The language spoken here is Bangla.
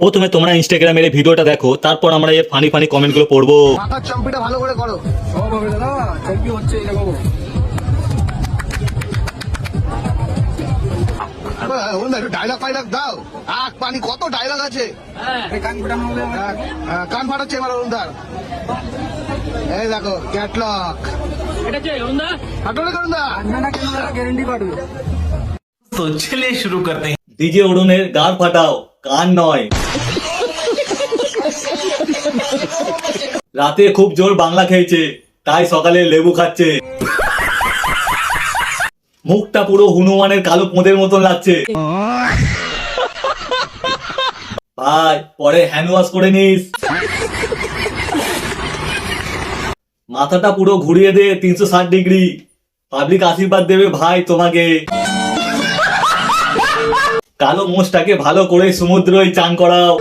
প্রথমে তোমরা ইনস্টাগ্রামের এই ভিডিওটা দেখো, তারপর আমরা এর ফানি ফানি কমেন্ট গুলো পড়বো। মাথার চম্পিটা ভালো করে করো। সব হবে দাদা, চম্পি হচ্ছে এরকম। ডায়লগ ফাইলগ দাও। আখ পানি কত ডায়লগ আছে। কান ফোটানো হবে আমার। কান ফাটাচ্ছে এবার অরুণদার। এই দেখো ক্যাটলগ। এটা যে অরুণদা ফাটলে অরুণদা। না না কেন গ্যারেন্টি পাঠবে। तो चलिए शुरू करते हैं। ডিজে অরুণের গান ফাটাও, কান নয়। রাতে খুব জোর বাংলা খেয়েছে, তাই সকালে লেবু খাচ্ছে। মুখটা পুরো হনুমানের কালো পোঁদের মতন লাগছে। ভাই পরে হ্যান্ড ওয়াশ করে নিস। মাথাটা পুরো ঘুরিয়ে দে 360 ডিগ্রি, পাবলিক আশীর্বাদ দেবে ভাই তোমাকে। কালো মোষটাকে ভালো করে সমুদ্রই চান করাও।